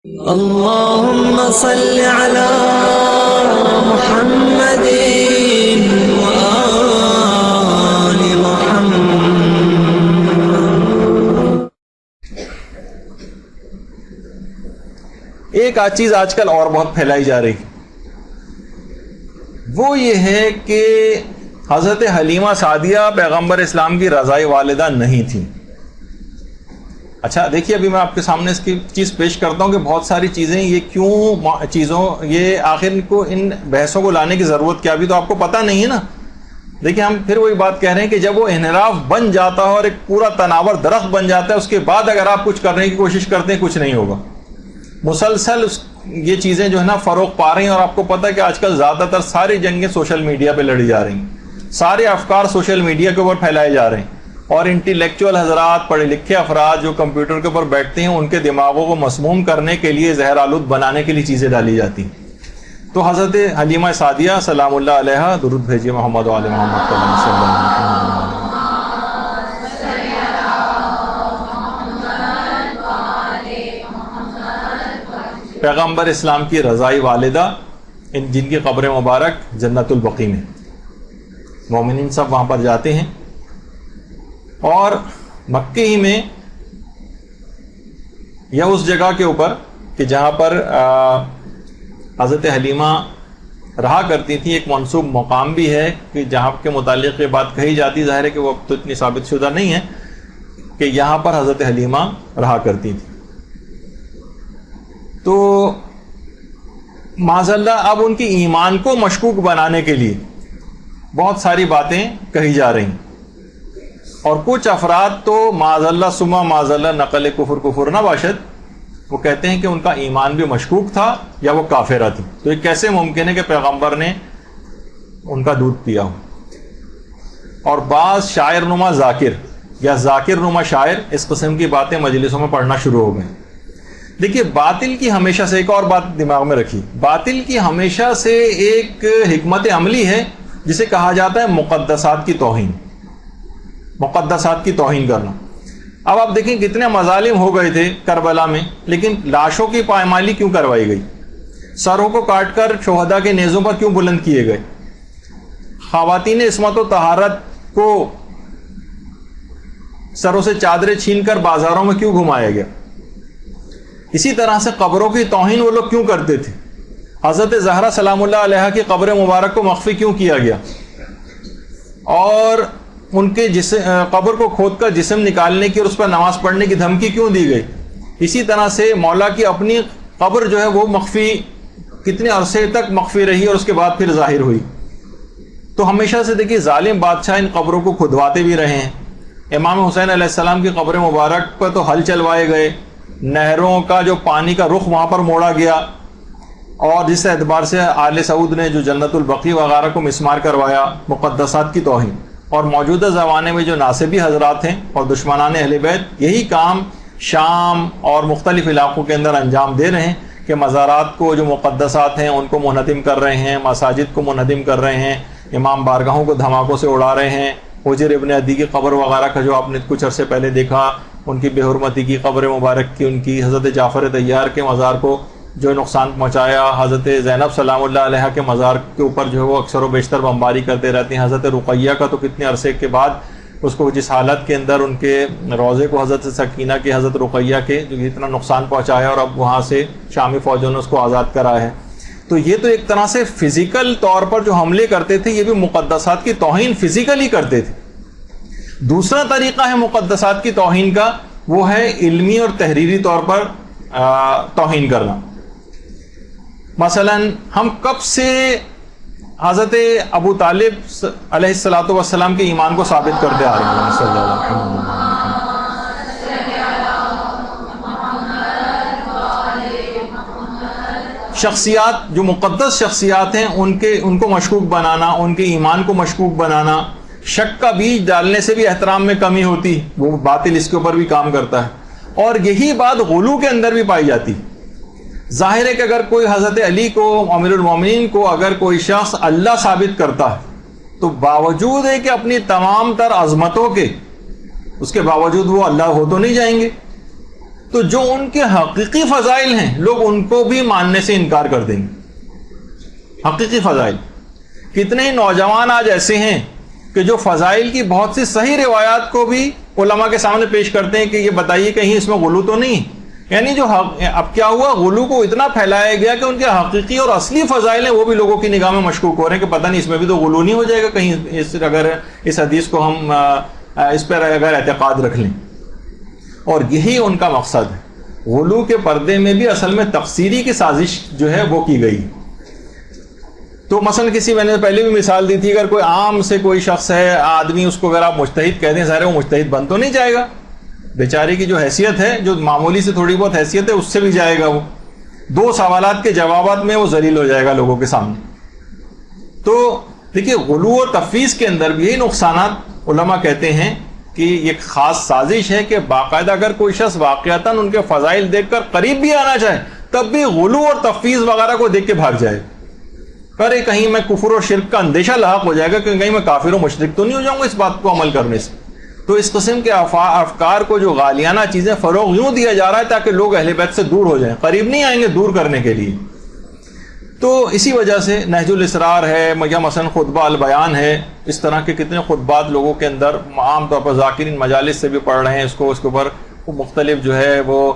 اللهم صل على محمد وآل محمد۔ ایک چیز آج کل اور بہت پھیلائی جا رہی وہ یہ ہے کہ حضرت حلیمہ سعدیہ پیغمبر اسلام کی رضائی والدہ نہیں تھی۔ اچھا دیکھیے، ابھی میں آپ کے سامنے اس کی چیز پیش کرتا ہوں کہ بہت ساری چیزیں یہ آخر کو ان بحثوں کو لانے کی ضرورت کیا، بھی تو آپ کو پتہ نہیں ہے نا۔ دیکھیے، ہم پھر وہی بات کہہ رہے ہیں کہ جب وہ انحراف بن جاتا ہے اور ایک پورا تناور درخت بن جاتا ہے، اس کے بعد اگر آپ کچھ کرنے کی کوشش کرتے ہیں کچھ نہیں ہوگا۔ مسلسل یہ چیزیں جو ہے نا فروغ پا رہی ہیں، اور آپ کو پتہ ہے کہ آج کل زیادہ تر ساری جنگیں سوشل میڈیا پہ لڑی جا رہی ہیں، سارے افکار سوشل میڈیا کے اوپر پھیلائے جا رہے ہیں، اور انٹیلیکچوئل حضرات، پڑھے لکھے افراد جو کمپیوٹر کے اوپر بیٹھتے ہیں، ان کے دماغوں کو مسموم کرنے کے لیے، زہر آلود بنانے کے لیے چیزیں ڈالی جاتی ہیں۔ تو حضرت حلیمہ سعدیہ سلام اللہ علیہ، درود بھیجیے محمد وعلی محمد صلی اللہ علیہ وسلم۔ پیغمبر اسلام کی رضائی والدہ، جن کی قبر مبارک جنت البقیع میں، مومنین سب وہاں پر جاتے ہیں، اور مکے ہی میں یا اس جگہ کے اوپر کہ جہاں پر حضرت حلیمہ رہا کرتی تھی، ایک منسوب مقام بھی ہے کہ جہاں کے متعلق یہ بات کہی جاتی، ظاہر ہے کہ وہ اب تو اتنی ثابت شدہ نہیں ہے، کہ یہاں پر حضرت حلیمہ رہا کرتی تھی۔ تو معاذ اللہ اب ان کی ایمان کو مشکوک بنانے کے لیے بہت ساری باتیں کہی جا رہی ہیں، اور کچھ افراد تو معاذ اللہ ثم معاذ اللہ نقل کفر نہ باشد، وہ کہتے ہیں کہ ان کا ایمان بھی مشکوک تھا یا وہ کافرہ تھی۔ تو یہ کیسے ممکن ہے کہ پیغمبر نے ان کا دودھ پیا ہو؟ اور بعض شاعر نما ذاکر یا ذاکر نما شاعر اس قسم کی باتیں مجلسوں میں پڑھنا شروع ہو گئے۔ دیکھیے، باطل کی ہمیشہ سے ایک اور بات دماغ میں رکھی، باطل کی ہمیشہ سے ایک حکمت عملی ہے جسے کہا جاتا ہے مقدسات کی توہین، مقدسات کی توہین کرنا۔ اب آپ دیکھیں کتنے مظالم ہو گئے تھے کربلا میں، لیکن لاشوں کی پائمالی کیوں کروائی گئی؟ سروں کو کاٹ کر شہداء کے نیزوں پر کیوں بلند کیے گئے؟ خواتین عصمت و طہارت کو سروں سے چادریں چھین کر بازاروں میں کیوں گھمایا گیا؟ اسی طرح سے قبروں کی توہین وہ لوگ کیوں کرتے تھے؟ حضرت زہرا سلام اللہ علیہ کی قبر مبارک کو مخفی کیوں کیا گیا؟ اور ان کے قبر کو کھود کر جسم نکالنے کی اور اس پر نماز پڑھنے کی دھمکی کیوں دی گئی؟ اسی طرح سے مولا کی اپنی قبر جو ہے وہ مخفی کتنے عرصے تک مخفی رہی اور اس کے بعد پھر ظاہر ہوئی۔ تو ہمیشہ سے دیکھیے ظالم بادشاہ ان قبروں کو کھدواتے بھی رہے ہیں۔ امام حسین علیہ السلام کی قبر مبارک پر تو ہل چلوائے گئے، نہروں کا جو پانی کا رخ وہاں پر موڑا گیا، اور جس اعتبار سے آل سعود نے جو جنت البقیع وغیرہ کو مسمار کروایا، مقدسات کی توہین۔ اور موجودہ زمانے میں جو ناصبی حضرات ہیں اور دشمنان اہل بیت یہی کام شام اور مختلف علاقوں کے اندر انجام دے رہے ہیں کہ مزارات کو جو مقدسات ہیں ان کو منہدم کر رہے ہیں، مساجد کو منہدم کر رہے ہیں، امام بارگاہوں کو دھماکوں سے اڑا رہے ہیں۔ حجر ابن عدی کی قبر وغیرہ کا جو آپ نے کچھ عرصے پہلے دیکھا، ان کی بے حرمتی کی قبر مبارک کی، ان کی حضرت جعفر طیار کے مزار کو جو نقصان پہنچایا، حضرت زینب سلام اللہ علیہ کے مزار کے اوپر جو ہے وہ اکثر و بیشتر بمباری کرتے رہتے ہیں۔ حضرت رقیہ کا تو کتنے عرصے کے بعد اس کو جس حالت کے اندر ان کے روضے کو حضرت سکینہ کے، حضرت رقیہ کے جو اتنا نقصان پہنچایا، اور اب وہاں سے شامی فوجوں نے اس کو آزاد کرایا ہے۔ تو یہ تو ایک طرح سے فزیکل طور پر جو حملے کرتے تھے، یہ بھی مقدسات کی توہین فزیکلی کرتے تھے۔ دوسرا طریقہ ہے مقدسات کی توہین کا، وہ ہے علمی اور تحریری طور پر توہین کرنا۔ مثلا ہم کب سے حضرت ابو طالب علیہ الصلوۃ والسلام کے ایمان کو ثابت کرتے آ رہے ہیں، صلی اللہ علیہ وسلم۔ شخصیات جو مقدس شخصیات ہیں ان کو مشکوک بنانا، ان کے ایمان کو مشکوک بنانا، شک کا بیج ڈالنے سے بھی احترام میں کمی ہوتی، وہ باطل اس کے اوپر بھی کام کرتا ہے، اور یہی بات غلو کے اندر بھی پائی جاتی۔ ظاہر ہے کہ اگر کوئی حضرت علی کو، امیر المومنین کو، اگر کوئی شخص اللہ ثابت کرتا ہے تو باوجود ہے کہ اپنی تمام تر عظمتوں کے، اس کے باوجود وہ اللہ ہو تو نہیں جائیں گے۔ تو جو ان کے حقیقی فضائل ہیں لوگ ان کو بھی ماننے سے انکار کر دیں گے. حقیقی فضائل. کتنے ہی نوجوان آج ایسے ہیں کہ جو فضائل کی بہت سی صحیح روایات کو بھی علماء کے سامنے پیش کرتے ہیں کہ یہ بتائیے کہیں اس میں غلو تو نہیں. یعنی جو اب کیا ہوا, غلو کو اتنا پھیلایا گیا کہ ان کے حقیقی اور اصلی فضائل ہیں وہ بھی لوگوں کی نگاہ میں مشکوک ہو رہے ہیں کہ پتہ نہیں اس میں بھی تو غلو نہیں ہو جائے گا کہیں, اگر اس حدیث کو ہم اس پر اگر اعتقاد رکھ لیں. اور یہی ان کا مقصد ہے. غلو کے پردے میں بھی اصل میں تقصیری کی سازش جو ہے وہ کی گئی. تو مثلا میں نے پہلے بھی مثال دی تھی, اگر کوئی عام سے کوئی شخص ہے آدمی, اس کو اگر آپ مجتہد کہہ دیں, ظاہر وہ مجتہد بن تو نہیں جائے گا. بیچارے کی جو حیثیت ہے, جو معمولی سے تھوڑی بہت حیثیت ہے, اس سے بھی جائے گا وہ. 2 سوالات کے جوابات میں وہ ذلیل ہو جائے گا لوگوں کے سامنے. تو دیکھیے غلو و تفویض کے اندر بھی یہی نقصانات علماء کہتے ہیں کہ یہ خاص سازش ہے کہ باقاعدہ اگر کوئی شخص واقعتاً ان کے فضائل دیکھ کر قریب بھی آنا چاہے تب بھی غلو اور تفویض وغیرہ کو دیکھ کے بھاگ جائے. کرے کہیں میں کفر اور شرک کا اندیشہ لاحق ہو جائے گا کہ کہیں میں کافر و مشرک تو نہیں ہو جاؤں گا اس بات کو عمل کرنے سے. تو اس قسم کے افکار کو جو غالیانہ چیزیں فروغ یوں دیا جا رہا ہے تاکہ لوگ اہل بیت سے دور ہو جائیں, قریب نہیں آئیں گے دور کرنے کے لیے. تو اسی وجہ سے نہج الاسرار ہے یا مثلا خطبہ البیان ہے, اس طرح کے کتنے خطبات لوگوں کے اندر عام طور پر ذاکرین مجالس سے بھی پڑھ رہے ہیں. اس کے اوپر مختلف جو ہے وہ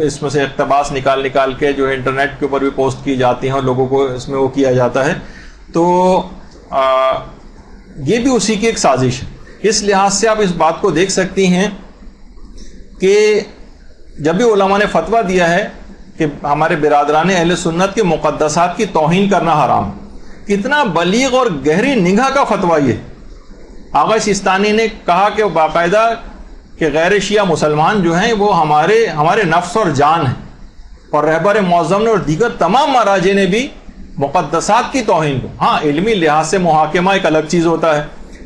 اس میں سے اقتباس نکال کے جو ہے انٹرنیٹ کے اوپر بھی پوسٹ کی جاتی ہیں اور لوگوں کو اس میں وہ کیا جاتا ہے. تو یہ بھی اسی کی ایک سازش ہے. اس لحاظ سے آپ اس بات کو دیکھ سکتی ہیں کہ جب بھی علماء نے فتویٰ دیا ہے کہ ہمارے برادران اہل سنت کے مقدسات کی توہین کرنا حرام, کتنا بلیغ اور گہری نگاہ کا فتویٰ یہ. آغا سیستانی نے کہا کہ باقاعدہ کہ غیر شیعہ مسلمان جو ہیں وہ ہمارے نفس اور جان ہیں, اور رہبر معظم نے اور دیگر تمام مراجع نے بھی مقدسات کی توہین کو, ہاں علمی لحاظ سے محاکمہ ایک الگ چیز ہوتا ہے,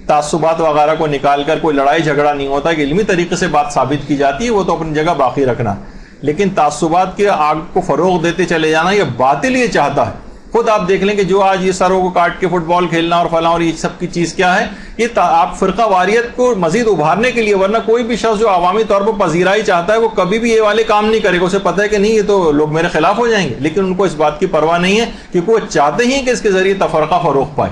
تعصبات وغیرہ کو نکال کر کوئی لڑائی جھگڑا نہیں ہوتا, کہ علمی طریقے سے بات ثابت کی جاتی ہے, وہ تو اپنی جگہ باقی رکھنا. لیکن تعصبات کے آگ کو فروغ دیتے چلے جانا یہ باطل یہ چاہتا ہے. خود آپ دیکھ لیں کہ جو آج یہ سروں کو کاٹ کے فٹ بال کھیلنا اور فلاں اور یہ سب کی چیز کیا ہے, یہ آپ فرقہ واریت کو مزید ابھارنے کے لیے, ورنہ کوئی بھی شخص جو عوامی طور پر پذیرائی چاہتا ہے وہ کبھی بھی یہ والے کام نہیں کرے گا. اسے پتہ ہے کہ نہیں یہ تو لوگ میرے خلاف ہو جائیں گے, لیکن ان کو اس بات کی پرواہ نہیں ہے کیونکہ وہ چاہتے ہی کہ اس کے ذریعے تفرقہ فروغ پائے.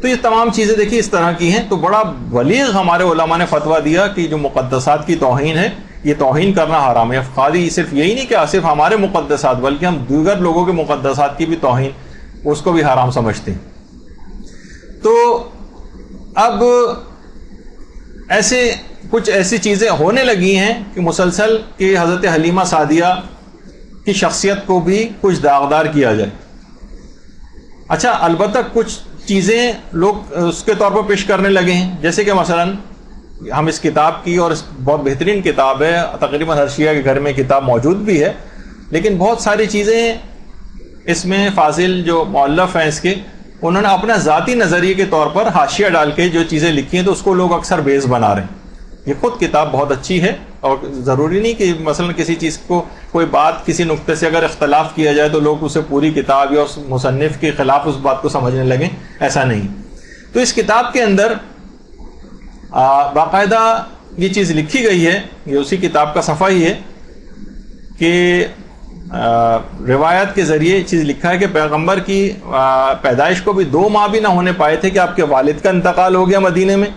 تو یہ تمام چیزیں دیکھیے اس طرح کی ہیں. تو بڑا بلیغ ہمارے علماء نے فتویٰ دیا کہ جو مقدسات کی توہین ہے یہ توہین کرنا حرام ہے. خالی صرف یہی نہیں کہ صرف ہمارے مقدسات بلکہ ہم دیگر لوگوں کے مقدسات کی بھی توہین اس کو بھی حرام سمجھتے ہیں. تو اب کچھ ایسی چیزیں ہونے لگی ہیں کہ مسلسل کہ حضرت حلیمہ سعدیہ کی شخصیت کو بھی کچھ داغدار کیا جائے. اچھا البتہ کچھ چیزیں لوگ اس کے طور پر پیش کرنے لگے ہیں, جیسے کہ مثلا ہم اس کتاب کی, اور بہت بہترین کتاب ہے, تقریباً ہر شیعہ کے گھر میں کتاب موجود بھی ہے, لیکن بہت ساری چیزیں اس میں فاضل جو مؤلف ہیں اس کے, انہوں نے اپنا ذاتی نظریے کے طور پر حاشیہ ڈال کے جو چیزیں لکھی ہیں تو اس کو لوگ اکثر بیس بنا رہے ہیں. یہ خود کتاب بہت اچھی ہے, اور ضروری نہیں کہ مثلا کسی چیز کو کوئی بات کسی نقطے سے اگر اختلاف کیا جائے تو لوگ اسے پوری کتاب یا اس مصنف کے خلاف اس بات کو سمجھنے لگیں, ایسا نہیں. تو اس کتاب کے اندر باقاعدہ یہ چیز لکھی گئی ہے, یہ اسی کتاب کا صفحہ ہی ہے کہ روایت کے ذریعے چیز لکھا ہے کہ پیغمبر کی پیدائش کو بھی 2 ماہ بھی نہ ہونے پائے تھے کہ آپ کے والد کا انتقال ہو گیا مدینے میں,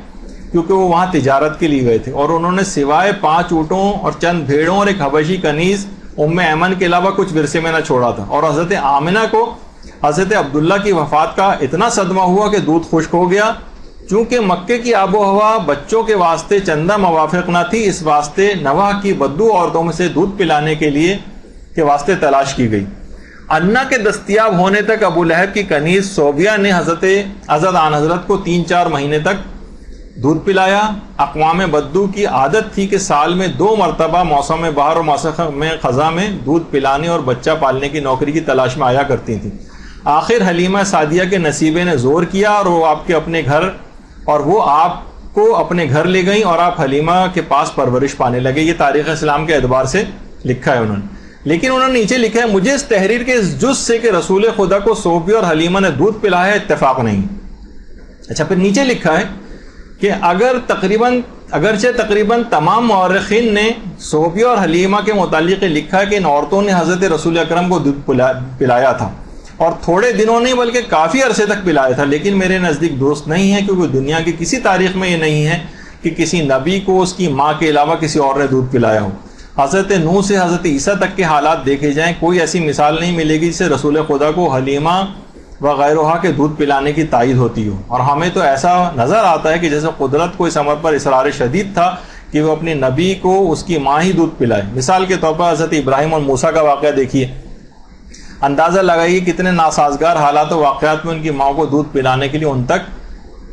کیونکہ وہ وہاں تجارت کے لیے گئے تھے, اور انہوں نے سوائے 5 اونٹوں اور چند بھیڑوں اور ایک حبشی کنیز ام ایمن کے علاوہ کچھ ورثے میں نہ چھوڑا تھا. اور حضرت آمنہ کو حضرت عبداللہ کی وفات کا اتنا صدمہ ہوا کہ دودھ خشک ہو گیا, چونکہ مکے کی آب و ہوا بچوں کے واسطے چندہ موافق نہ تھی, اس واسطے نواح کی بدو عورتوں میں سے دودھ پلانے کے لیے کے واسطے تلاش کی گئی. انا کے دستیاب ہونے تک ابو لہب کی کنیز صوبیہ نے حضرت آن حضرت کو 3-4 مہینے تک دودھ پلایا. اقوام بدو کی عادت تھی کہ سال میں 2 مرتبہ موسم بہار اور موسم خزاں میں دودھ پلانے اور بچہ پالنے کی نوکری کی تلاش میں آیا کرتی تھیں. آخر حلیمہ سعدیہ کے نصیبے نے زور کیا اور وہ آپ کو اپنے گھر لے گئیں اور آپ حلیمہ کے پاس پرورش پانے لگے. یہ تاریخ اسلام کے اعتبار سے لکھا ہے انہوں نے. لیکن انہوں نے نیچے لکھا ہے مجھے اس تحریر کے اس جز سے کہ رسول خدا کو صوفی اور حلیمہ نے دودھ پلایا ہے اتفاق نہیں. اچھا پھر نیچے لکھا ہے کہ اگرچہ تقریباً تمام مورخین نے صوفیہ اور حلیمہ کے متعلق لکھا ہے کہ ان عورتوں نے حضرت رسول اکرم کو دودھ پلایا تھا، اور تھوڑے دنوں نہیں بلکہ کافی عرصے تک پلایا تھا، لیکن میرے نزدیک درست نہیں ہے، کیونکہ دنیا کی کسی تاریخ میں یہ نہیں ہے کہ کسی نبی کو اس کی ماں کے علاوہ کسی اور نے دودھ پلایا ہو۔ حضرت نوح سے حضرت عیسیٰ تک کے حالات دیکھے جائیں، کوئی ایسی مثال نہیں ملے گی جسے رسول خدا کو حلیمہ وغیرہ کے دودھ پلانے کی تائید ہوتی ہو، اور ہمیں تو ایسا نظر آتا ہے کہ جیسے قدرت کو اس امر پر اصرار شدید تھا کہ وہ اپنے نبی کو اس کی ماں ہی دودھ پلائے۔ مثال کے طور پر حضرت ابراہیم اور موسیٰ کا واقعہ دیکھیے، اندازہ لگائیے کتنے ناسازگار حالات و واقعات میں ان کی ماں کو دودھ پلانے کے لیے ان تک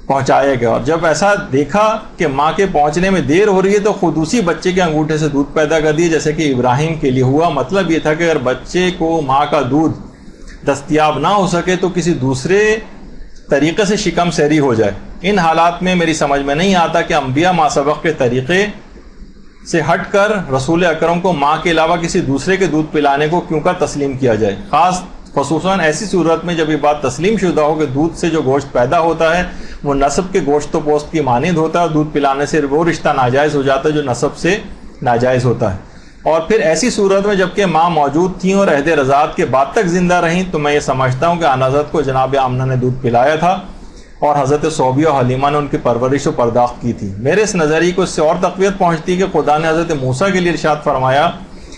پہنچایا گیا، اور جب ایسا دیکھا کہ ماں کے پہنچنے میں دیر ہو رہی ہے تو خود اسی بچے کے انگوٹھے سے دودھ پیدا کر دیے، جیسے کہ ابراہیم کے لیے ہوا۔ مطلب یہ تھا کہ اگر بچے کو ماں کا دودھ دستیاب نہ ہو سکے تو کسی دوسرے طریقے سے شکم سیری ہو جائے۔ ان حالات میں میری سمجھ میں نہیں آتا کہ انبیاء ما سبق کے طریقے سے ہٹ کر رسول اکرم کو ماں کے علاوہ کسی دوسرے کے دودھ پلانے کو کیوں کر تسلیم کیا جائے، خصوصاً ایسی صورت میں جب یہ بات تسلیم شدہ ہو کہ دودھ سے جو گوشت پیدا ہوتا ہے وہ نسب کے گوشت و پوست کی مانند ہوتا ہے، اور دودھ پلانے سے وہ رشتہ ناجائز ہو جاتا ہے جو نسب سے ناجائز ہوتا ہے۔ اور پھر ایسی صورت میں جبکہ ماں موجود تھیں اور عہد رضاعت کے بعد تک زندہ رہیں، تو میں یہ سمجھتا ہوں کہ آن حضرت کو جناب آمنہ نے دودھ پلایا تھا، اور حضرت صوبیہ اور حلیمہ نے ان کی پرورش و پرداخت کی تھی۔ میرے اس نظریے کو اس سے اور تقویت پہنچتی کہ خدا نے حضرت موسیٰ کے لیے ارشاد فرمایا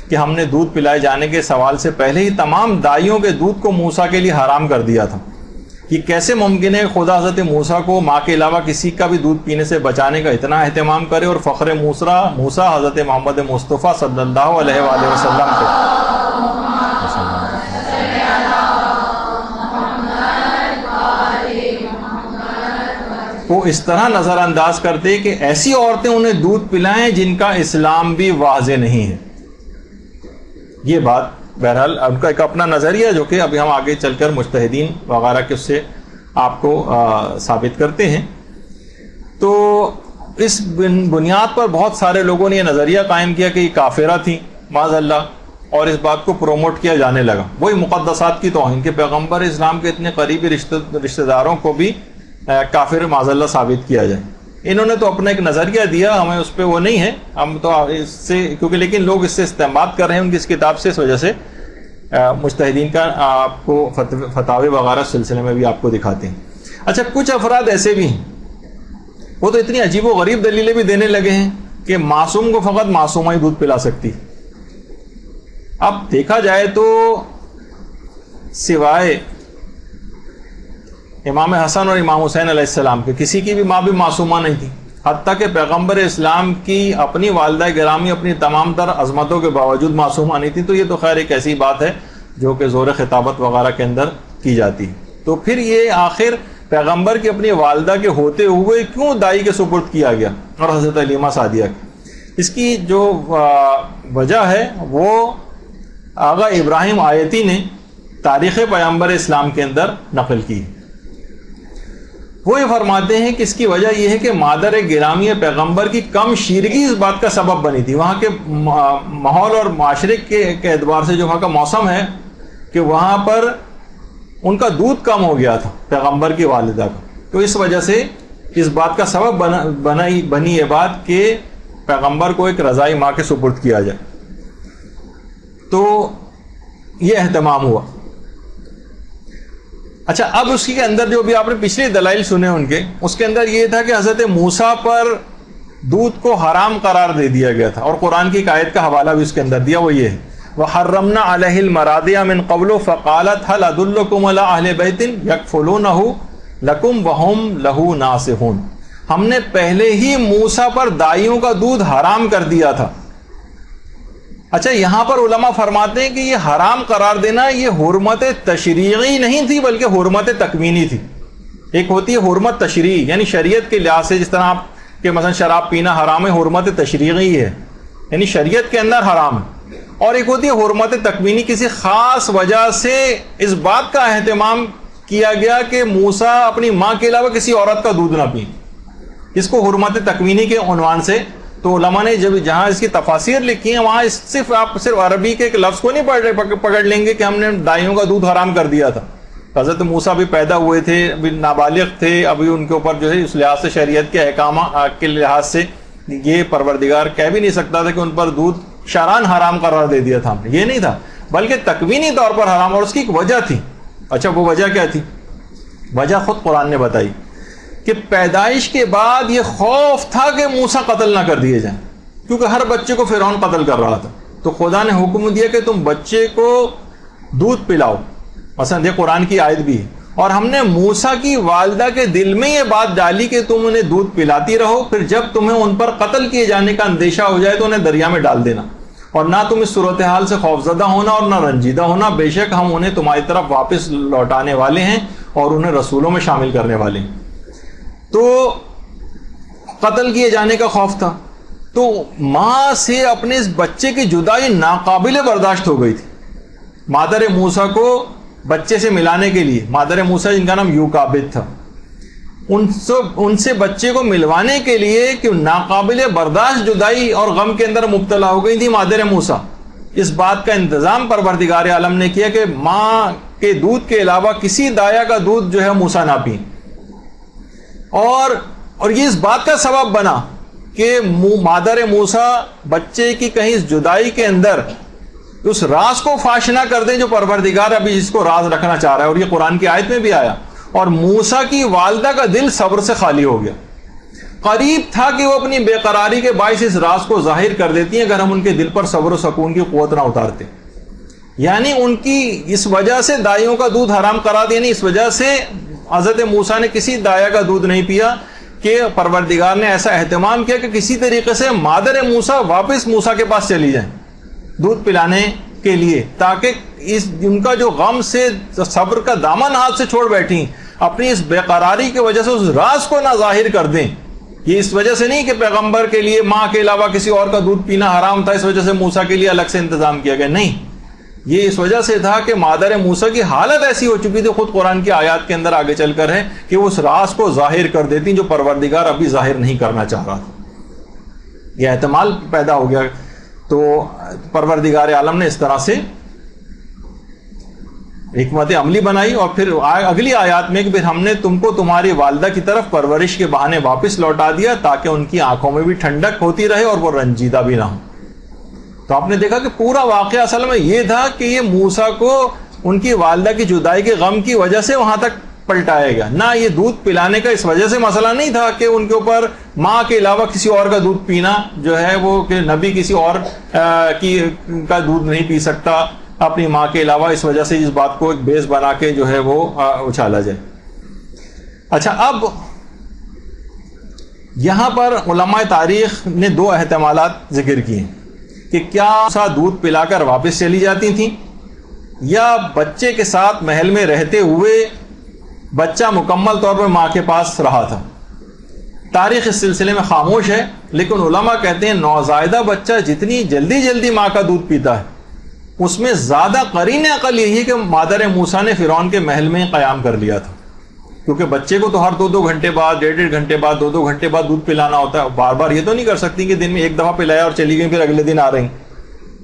کہ ہم نے دودھ پلائے جانے کے سوال سے پہلے ہی تمام دائیوں کے دودھ کو موسیٰ کے لیے حرام کر دیا تھا۔ یہ کیسے ممکن ہے کہ خدا حضرت موسیٰ کو ماں کے علاوہ کسی کا بھی دودھ پینے سے بچانے کا اتنا اہتمام کرے، اور فخر موسیٰ حضرت محمد مصطفیٰ صلی اللہ علیہ وآلہ وسلم کو اس طرح نظر انداز کرتے کہ ایسی عورتیں انہیں دودھ پلائیں جن کا اسلام بھی واضح نہیں ہے۔ یہ بات بہرحال ان کا ایک اپنا نظریہ جو کہ ابھی ہم آگے چل کر مجتہدین وغیرہ کے اس سے آپ کو ثابت کرتے ہیں۔ تو اس بنیاد پر بہت سارے لوگوں نے یہ نظریہ قائم کیا کہ یہ کافرہ تھیں معاذ اللہ، اور اس بات کو پروموٹ کیا جانے لگا، وہی مقدسات کی توہین کہ پیغمبر اسلام کے اتنے قریبی رشتہ داروں کو بھی کافر معاذ اللہ ثابت کیا جائے۔ انہوں نے تو اپنا ایک نظریہ دیا، ہمیں اس پہ وہ نہیں ہے، ہم تو اس سے کیونکہ لیکن لوگ اس سے استنباط کر رہے ہیں ان کی اس کتاب سے، اس وجہ سے مجتہدین کا آپ کو فتاوی وغیرہ سلسلے میں بھی آپ کو دکھاتے ہیں۔ اچھا، کچھ افراد ایسے بھی ہیں وہ تو اتنی عجیب و غریب دلیلیں بھی دینے لگے ہیں کہ معصوم کو فقط معصومہ ہی دودھ پلا سکتی۔ اب دیکھا جائے تو سوائے امام حسن اور امام حسین علیہ السلام کے کسی کی بھی ماں بھی معصومہ نہیں تھی، حتیٰ کہ پیغمبر اسلام کی اپنی والدہ گرامی اپنی تمام تر عظمتوں کے باوجود معصومہ نہیں تھی۔ تو یہ تو خیر ایک ایسی بات ہے جو کہ زور خطابت وغیرہ کے اندر کی جاتی ہے۔ تو پھر یہ آخر پیغمبر کی اپنی والدہ کے ہوتے ہوئے کیوں دائی کے سپرد کیا گیا اور حضرت حلیمہ سعدیہ کی؟ اس کی جو وجہ ہے وہ آغا ابراہیم آیتی نے تاریخ پیغمبر اسلام کے اندر نقل کی۔ وہ یہ فرماتے ہیں کہ اس کی وجہ یہ ہے کہ مادر گرامی پیغمبر کی کم شیرگی اس بات کا سبب بنی تھی۔ وہاں کے ماحول اور معاشرے کے اعتبار سے جو وہاں کا موسم ہے کہ وہاں پر ان کا دودھ کم ہو گیا تھا پیغمبر کی والدہ کا، تو اس وجہ سے اس بات کا سبب بنی یہ بات کہ پیغمبر کو ایک رضائی ماں کے سپرد کیا جائے۔ تو یہ اہتمام ہوا۔ اچھا، اب اس کے اندر جو بھی آپ نے پچھلی دلائل سنے ان کے، اس کے اندر یہ تھا کہ حضرت موسیٰ پر دودھ کو حرام قرار دے دیا گیا تھا، اور قرآن کی ایک آیت کا حوالہ بھی اس کے اندر دیا، وہ یہ ہے وَحَرَّمْنَا عَلَيْهِ الْمَرَاضِعَ مِنْ قَبْلُ فَقَالَتْ هَلْ أَدُلُّكُمْ عَلَىٰ أَهْلِ بَيْتٍ يَكْفُلُونَهُ لَكُمْ وَهُمْ لَهُ نَاصِحُونَ۔ ہم نے پہلے ہی موسیٰ پر دائیوں کا دودھ حرام کر دیا تھا۔ اچھا، یہاں پر علماء فرماتے ہیں کہ یہ حرام قرار دینا یہ حرمت تشریعی نہیں تھی بلکہ حرمت تکوینی تھی۔ ایک ہوتی ہے حرمت تشریعی، یعنی شریعت کے لحاظ سے، جس طرح آپ کہ مثلا شراب پینا حرام ہے، حرمت تشریعی ہے یعنی شریعت کے اندر حرام ہے، اور ایک ہوتی ہے حرمت تکوینی، کسی خاص وجہ سے اس بات کا اہتمام کیا گیا کہ موسیٰ اپنی ماں کے علاوہ کسی عورت کا دودھ نہ پئیں، اس کو حرمت تکوینی کے عنوان سے۔ تو علماء نے جب جہاں اس کی تفاسیر لکھی ہیں وہاں آپ صرف عربی کے ایک لفظ کو نہیں پکڑ لیں گے کہ ہم نے دائیوں کا دودھ حرام کر دیا تھا، حضرت موسیٰ بھی پیدا ہوئے تھے، ابھی نابالغ تھے، ابھی ان کے اوپر جو ہے اس لحاظ سے شریعت کے احکام کے لحاظ سے یہ پروردگار کہہ بھی نہیں سکتا تھا کہ ان پر دودھ شرعاً حرام قرار دے دیا تھا ہم نے، یہ نہیں تھا، بلکہ تکوینی طور پر حرام، اور اس کی ایک وجہ تھی۔ اچھا وہ وجہ کیا تھی؟ وجہ خود قرآن نے بتائی کہ پیدائش کے بعد یہ خوف تھا کہ موسیٰ قتل نہ کر دیے جائیں، کیونکہ ہر بچے کو فرعون قتل کر رہا تھا، تو خدا نے حکم دیا کہ تم بچے کو دودھ پلاؤ، مثلا یہ قرآن کی آیت بھی ہے، اور ہم نے موسیٰ کی والدہ کے دل میں یہ بات ڈالی کہ تم انہیں دودھ پلاتی رہو، پھر جب تمہیں ان پر قتل کیے جانے کا اندیشہ ہو جائے تو انہیں دریا میں ڈال دینا، اور نہ تم اس صورتحال سے خوفزدہ ہونا اور نہ رنجیدہ ہونا، بے شک ہم انہیں تمہاری طرف واپس لوٹانے والے ہیں اور انہیں رسولوں میں شامل کرنے والے ہیں۔ تو قتل کیے جانے کا خوف تھا، تو ماں سے اپنے اس بچے کی جدائی ناقابل برداشت ہو گئی تھی۔ مادر موسیٰ کو بچے سے ملانے کے لیے، مادر موسیٰ جن کا نام یوکابد تھا، ان سے بچے کو ملوانے کے لیے کہ ناقابل برداشت جدائی اور غم کے اندر مبتلا ہو گئی تھی مادر موسیٰ۔ اس بات کا انتظام پروردگار عالم نے کیا کہ ماں کے دودھ کے علاوہ کسی دایا کا دودھ جو ہے موسیٰ نہ پئیں، اور یہ اس بات کا سبب بنا کہ مادر موسیٰ بچے کی کہیں اس جدائی کے اندر اس راز کو فاش نہ کر دیں جو پروردگار ابھی اس کو راز رکھنا چاہ رہا ہے، اور یہ قرآن کی آیت میں بھی آیا، اور موسیٰ کی والدہ کا دل صبر سے خالی ہو گیا۔ قریب تھا کہ وہ اپنی بے قراری کے باعث اس راز کو ظاہر کر دیتی ہیں اگر ہم ان کے دل پر صبر و سکون کی قوت نہ اتارتے، یعنی ان کی اس وجہ سے دائیوں کا دودھ حرام قرار دیا، نہیں اس وجہ سے حضرت موسیٰ نے کسی دایا کا دودھ نہیں پیا کہ پروردگار نے ایسا اہتمام کیا کہ کسی طریقے سے مادر موسیٰ واپس موسیٰ کے پاس چلی جائیں دودھ پلانے کے لیے، تاکہ ان کا جو غم سے صبر کا دامن ہاتھ سے چھوڑ بیٹھی، اپنی اس بے قراری کی وجہ سے اس راز کو نہ ظاہر کر دیں۔ یہ اس وجہ سے نہیں کہ پیغمبر کے لیے ماں کے علاوہ کسی اور کا دودھ پینا حرام تھا، اس وجہ سے موسیٰ کے لیے الگ سے انتظام کیا گیا، نہیں، یہ اس وجہ سے تھا کہ مادر موسیٰ کی حالت ایسی ہو چکی تھی، خود قرآن کی آیات کے اندر آگے چل کر ہے کہ وہ اس راز کو ظاہر کر دیتی جو پروردگار ابھی ظاہر نہیں کرنا چاہ رہا تھا۔ یہ احتمال پیدا ہو گیا، تو پروردگار عالم نے اس طرح سے حکمت عملی بنائی، اور پھر اگلی آیات میں کہ پھر ہم نے تم کو تمہاری والدہ کی طرف پرورش کے بہانے واپس لوٹا دیا تاکہ ان کی آنکھوں میں بھی ٹھنڈک ہوتی رہے اور وہ رنجیدہ بھی نہ ہو۔ تو آپ نے دیکھا کہ پورا واقعہ اصل میں یہ تھا کہ یہ موسیٰ کو ان کی والدہ کی جدائی کے غم کی وجہ سے وہاں تک پلٹایا گیا، نہ یہ دودھ پلانے کا اس وجہ سے مسئلہ نہیں تھا کہ ان کے اوپر ماں کے علاوہ کسی اور کا دودھ پینا جو ہے وہ کہ نبی کسی اور کا دودھ نہیں پی سکتا اپنی ماں کے علاوہ، اس وجہ سے اس بات کو ایک بیس بنا کے جو ہے وہ اچھالا جائے۔ اچھا، اب یہاں پر علماء تاریخ نے دو احتمالات ذکر کیے کہ کیا موسیٰ دودھ پلا کر واپس چلی جاتی تھیں، یا بچے کے ساتھ محل میں رہتے ہوئے بچہ مکمل طور پر ماں کے پاس رہا تھا۔ تاریخ اس سلسلے میں خاموش ہے، لیکن علماء کہتے ہیں نوزائیدہ بچہ جتنی جلدی ماں کا دودھ پیتا ہے اس میں زیادہ قرین عقل یہی ہے کہ مادر موسیٰ نے فرعون کے محل میں قیام کر لیا تھا، کیونکہ بچے کو تو ہر 2 گھنٹے بعد، 1.5 گھنٹے بعد، 2 گھنٹے بعد دودھ پلانا ہوتا ہے، بار بار یہ تو نہیں کر سکتی کہ دن میں ایک دفعہ پلایا اور چلی گئی پھر اگلے دن آ رہی،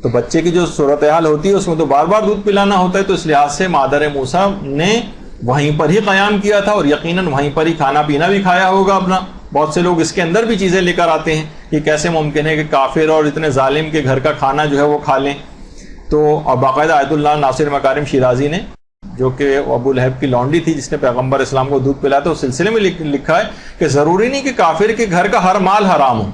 تو بچے کی جو صورتحال ہوتی ہے اس میں تو بار بار دودھ پلانا ہوتا ہے، تو اس لحاظ سے مادر موسیٰ نے وہیں پر ہی قیام کیا تھا، اور یقیناً وہیں پر ہی کھانا پینا بھی کھایا ہوگا اپنا۔ بہت سے لوگ اس کے اندر بھی چیزیں لے کر آتے ہیں، یہ کیسے ممکن ہے کہ کافر اور اتنے ظالم کے گھر کا کھانا جو ہے وہ کھا لیں، تو باقاعدہ آیت اللہ ناصر مکارم شیرازی نے، جو کہ ابو لہب کی لونڈی تھی جس نے پیغمبر اسلام کو دودھ پلایا تھا، اس سلسلے میں لکھا ہے کہ ضروری نہیں کہ کافر کے گھر کا ہر مال حرام ہو۔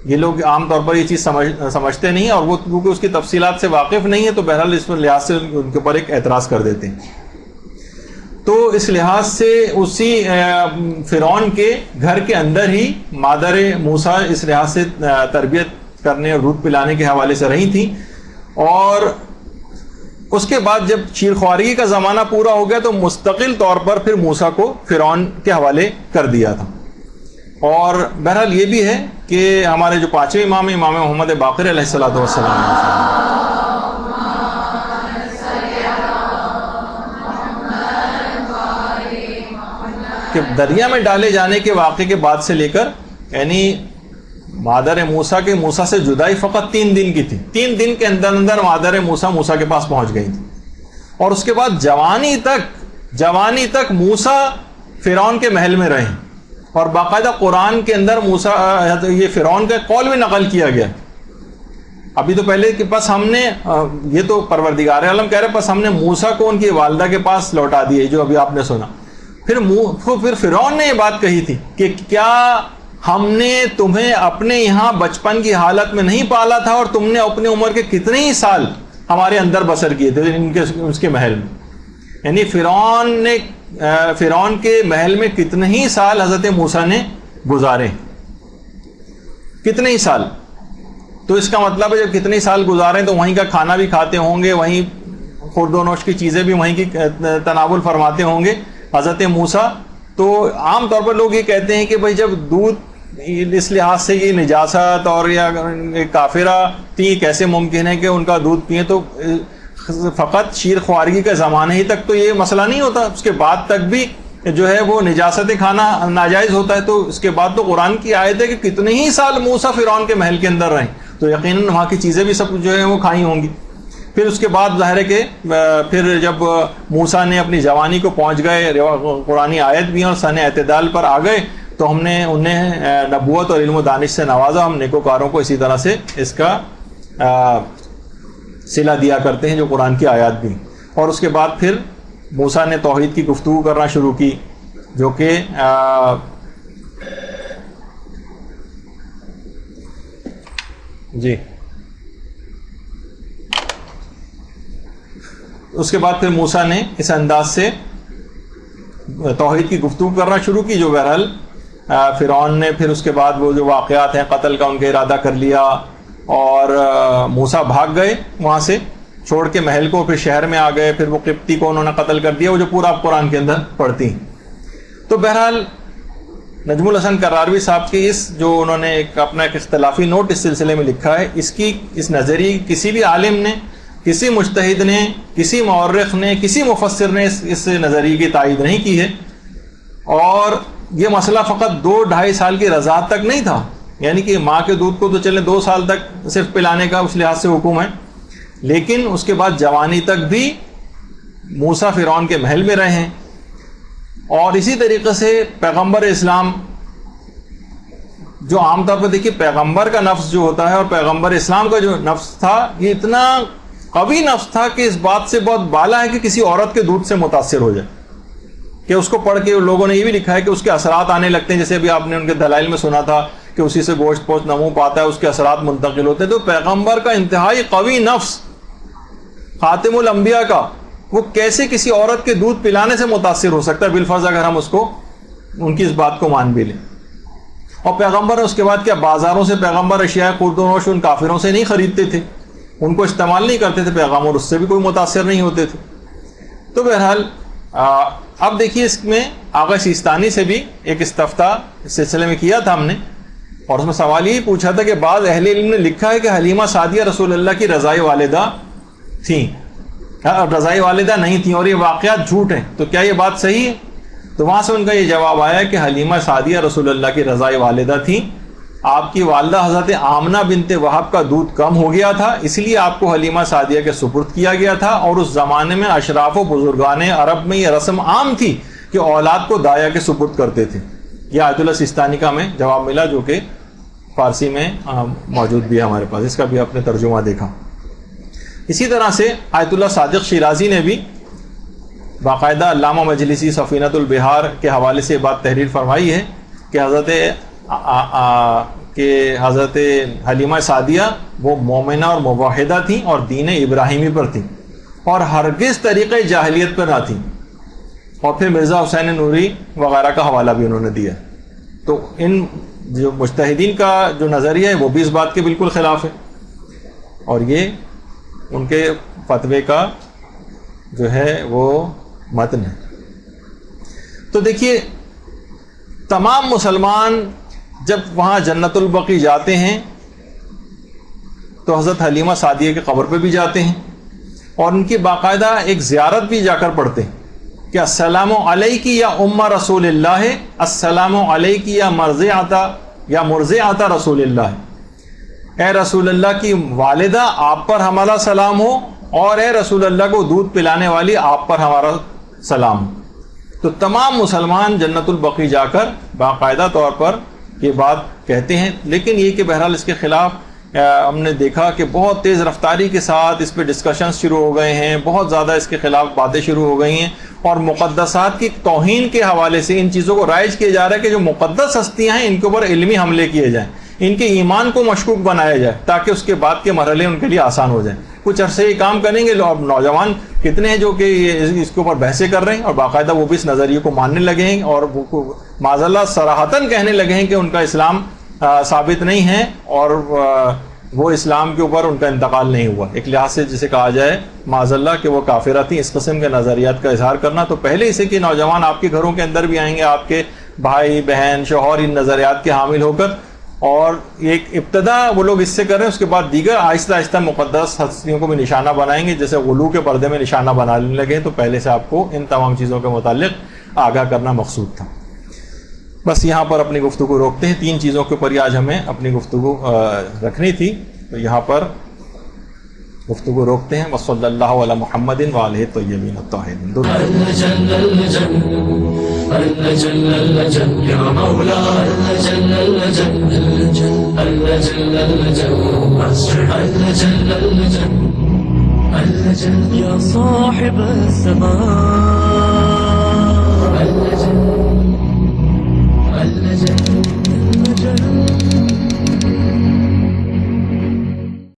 یہ لوگ عام طور پر یہ چیز سمجھتے نہیں، اور وہ کیونکہ اس کی تفصیلات سے واقف نہیں ہے تو بہرحال اس لحاظ سے ان کے اوپر ایک اعتراض کر دیتے ہیں۔ تو اس لحاظ سے اسی فرعون کے گھر کے اندر ہی مادر موسیٰ اس لحاظ سے تربیت کرنے اور دودھ پلانے کے حوالے سے رہی تھیں، اور اس کے بعد جب شیر خوارگی کا زمانہ پورا ہو گیا تو مستقل طور پر پھر موسیٰ کو فرعون کے حوالے کر دیا تھا۔ اور بہرحال یہ بھی ہے کہ ہمارے جو 5ویں امام محمد باقر علیہ السلام کہ دریا میں ڈالے جانے کے واقعے کے بعد سے لے کر، یعنی مادر موسیٰ کے موسیٰ سے جدائی فقط 3 دن کی تھی، 3 دن کے اندر مادر موسیٰ کے پاس پہنچ گئی تھی، اور اس کے بعد جوانی تک جوانی تک موسیٰ فرعون کے محل میں رہے، اور باقاعدہ قرآن کے اندر موسیٰ یہ فرعون کا قول بھی نقل کیا گیا. ابھی تو پہلے کہ بس ہم نے یہ تو پروردگار عالم کہہ رہے بس ہم نے موسیٰ کو ان کی والدہ کے پاس لوٹا دیے، جو ابھی آپ نے سنا. پھر فرعون نے یہ بات کہی تھی کہ کیا ہم نے تمہیں اپنے یہاں بچپن کی حالت میں نہیں پالا تھا، اور تم نے اپنے عمر کے کتنے ہی سال ہمارے اندر بسر کیے تھے اس کے محل میں. یعنی فرعون کے محل میں کتنے ہی سال حضرت موسیٰ نے گزارے، کتنے ہی سال. تو اس کا مطلب ہے جب کتنے سال گزارے تو وہیں کا کھانا بھی کھاتے ہوں گے، وہیں خورد و نوش کی چیزیں بھی وہیں کی تناول فرماتے ہوں گے حضرت موسیٰ. تو عام طور پر لوگ یہ کہتے ہیں کہ بھائی جب دودھ اس لحاظ سے یہ نجاست اور یا کافرہ تھی، کیسے ممکن ہے کہ ان کا دودھ پئیں؟ تو فقط شیر خوارگی کے زمانے ہی تک تو یہ مسئلہ نہیں ہوتا، اس کے بعد تک بھی جو ہے وہ نجاست کھانا ناجائز ہوتا ہے. تو اس کے بعد تو قرآن کی آیت ہے کہ کتنے ہی سال موسیٰ فرعون کے محل کے اندر رہیں، تو یقیناً وہاں کی چیزیں بھی سب جو ہے وہ کھائی ہوں گی. پھر اس کے بعد ظاہر ہے کہ پھر جب موسیٰ نے اپنی جوانی کو پہنچ گئے، قرآنی آیت بھی اور سن اعتدال پر آ گئے، تو ہم نے انہیں نبوت اور علم و دانش سے نوازا. ہم نیکوکاروں کو اسی طرح سے اس کا صلہ دیا کرتے ہیں جو قرآن کی آیات بھی. اور اس کے بعد پھر موسیٰ نے توحید کی گفتگو کرنا شروع کی، جو کہ جی اس کے بعد پھر موسیٰ نے اس انداز سے توحید کی گفتگو کرنا شروع کی، جو بہرحال فرعون نے پھر اس کے بعد وہ جو واقعات ہیں قتل کا ان کا ارادہ کر لیا، اور موسیٰ بھاگ گئے وہاں سے چھوڑ کے محل کو، پھر شہر میں آ گئے، پھر وہ قبطی کو انہوں نے قتل کر دیا، وہ جو پورا آپ قرآن کے اندر پڑھتی ہیں. تو بہرحال نجم الحسن کراروی صاحب کی اس جو انہوں نے اپنا ایک اختلافی نوٹ اس سلسلے میں لکھا ہے، اس نظریے کسی بھی عالم نے، کسی مجتہد نے، کسی مورخ نے، کسی مفسر نے اس نظریے کی تائید نہیں کی ہے. اور یہ مسئلہ فقط 2-2.5 سال کی رضاعت تک نہیں تھا، یعنی کہ ماں کے دودھ کو تو چلے 2 سال تک صرف پلانے کا اس لحاظ سے حکم ہے، لیکن اس کے بعد جوانی تک بھی موسیٰ فرعون کے محل میں رہے ہیں. اور اسی طریقے سے پیغمبر اسلام، جو عام طور پر دیکھیے پیغمبر کا نفس جو ہوتا ہے اور پیغمبر اسلام کا جو نفس تھا، یہ اتنا قوی نفس تھا کہ اس بات سے بہت بالا ہے کہ کسی عورت کے دودھ سے متاثر ہو جائے. کہ اس کو پڑھ کے لوگوں نے یہ بھی لکھا ہے کہ اس کے اثرات آنے لگتے ہیں، جیسے ابھی آپ نے ان کے دلائل میں سنا تھا کہ اسی سے گوشت پوشت نمو پاتا ہے، اس کے اثرات منتقل ہوتے ہیں. تو پیغمبر کا انتہائی قوی نفس، خاتم الانبیاء کا، وہ کیسے کسی عورت کے دودھ پلانے سے متاثر ہو سکتا ہے، بالفرض اگر ہم اس کو ان کی اس بات کو مان بھی لیں. اور پیغمبر نے اس کے بعد کیا بازاروں سے پیغمبر اشیاء خورد و نوش ان کافروں سے نہیں خریدتے تھے، ان کو استعمال نہیں کرتے تھے پیغمبر، اس سے بھی کوئی متاثر نہیں ہوتے تھے. تو بہرحال اب دیکھیے اس میں آغا سیستانی سے بھی ایک استفتاء اس سلسلے میں کیا تھا ہم نے، اور اس میں سوال یہی پوچھا تھا کہ بعض اہل علم نے لکھا ہے کہ حلیمہ سعدیہ رسول اللہ کی رضائی والدہ تھیں، رضائی والدہ نہیں تھیں، اور یہ واقعات جھوٹ ہیں، تو کیا یہ بات صحیح ہے؟ تو وہاں سے ان کا یہ جواب آیا کہ حلیمہ سعدیہ رسول اللہ کی رضائی والدہ تھیں. آپ کی والدہ حضرت آمنہ بنت وہب کا دودھ کم ہو گیا تھا، اس لیے آپ کو حلیمہ سعدیہ کے سپرد کیا گیا تھا. اور اس زمانے میں اشراف و بزرگان عرب میں یہ رسم عام تھی کہ اولاد کو دایا کے سپرد کرتے تھے. یہ آیت اللہ سیستانی کا ہمیں جواب ملا، جو کہ فارسی میں موجود بھی ہے ہمارے پاس، اس کا بھی آپ نے ترجمہ دیکھا. اسی طرح سے آیت اللہ صادق شیرازی نے بھی باقاعدہ علامہ مجلسی سفینۃ البحار کے حوالے سے بات تحریر فرمائی ہے کہ حضرت حلیمہ سعدیہ وہ مومنہ اور موحدہ تھیں اور دین ابراہیمی پر تھیں، اور ہرگز طریقہ جاہلیت پر نہ تھیں. اور پھر مرزا حسین نوری وغیرہ کا حوالہ بھی انہوں نے دیا. تو ان جو مجتہدین کا جو نظریہ ہے وہ بھی اس بات کے بالکل خلاف ہے، اور یہ ان کے فتوے کا جو ہے وہ متن ہے. تو دیکھیے تمام مسلمان جب وہاں جنت البقیع جاتے ہیں تو حضرت حلیمہ سعدیہ کی قبر پہ بھی جاتے ہیں، اور ان کی باقاعدہ ایک زیارت بھی جا کر پڑھتے ہیں کہ السلام علیک یا ام رسول اللہ، السلام علیک یا مرضعۃ رسول اللہ، اے رسول اللہ کی والدہ آپ پر ہمارا سلام ہو، اور اے رسول اللہ کو دودھ پلانے والی آپ پر ہمارا سلام ہو. تو تمام مسلمان جنت البقیع جا کر باقاعدہ طور پر یہ بات کہتے ہیں. لیکن یہ کہ بہرحال اس کے خلاف ہم نے دیکھا کہ بہت تیز رفتاری کے ساتھ اس پہ ڈسکشنز شروع ہو گئے ہیں, بہت زیادہ اس کے خلاف باتیں شروع ہو گئی ہیں, اور مقدسات کی توہین کے حوالے سے ان چیزوں کو رائج کیا جا رہا ہے کہ جو مقدس ہستیاں ہیں ان کے اوپر علمی حملے کیے جائیں, ان کے ایمان کو مشکوک بنایا جائے تاکہ اس کے بعد کے مرحلے ان کے لیے آسان ہو جائیں. کچھ عرصے یہ کام کریں گے, نوجوان کتنے ہیں جو کہ اس کے اوپر بحثیں کر رہے ہیں اور باقاعدہ وہ بھی اس نظریے کو ماننے لگے ہیں اور معاذ اللہ صراحتاً کہنے لگے ہیں کہ ان کا اسلام ثابت نہیں ہے اور وہ اسلام کے اوپر ان کا انتقال نہیں ہوا. ایک لحاظ سے جسے کہا جائے معاذ اللہ کہ وہ کافرہ تھیں. اس قسم کے نظریات کا اظہار کرنا تو پہلے اسے کہ نوجوان آپ کے گھروں کے اندر بھی آئیں گے, آپ کے بھائی بہن شوہر ان نظریات کے حامل ہو کر, اور ایک ابتدا وہ لوگ اس سے کر رہے ہیں, اس کے بعد دیگر آہستہ آہستہ مقدس ہستیوں کو بھی نشانہ بنائیں گے, جیسے غلو کے پردے میں نشانہ بنانے لگے. تو پہلے سے آپ کو ان تمام چیزوں کے متعلق آگاہ کرنا مقصود تھا. بس یہاں پر اپنی گفتگو روکتے ہیں. 3 چیزوں کے اوپر ہی آج ہمیں اپنی گفتگو رکھنی تھی, تو یہاں پر گفتگو روکتے ہیں. وصلی اللہ علی محمد وآلہ الطیبین الطاہرین. يا صاحب السماء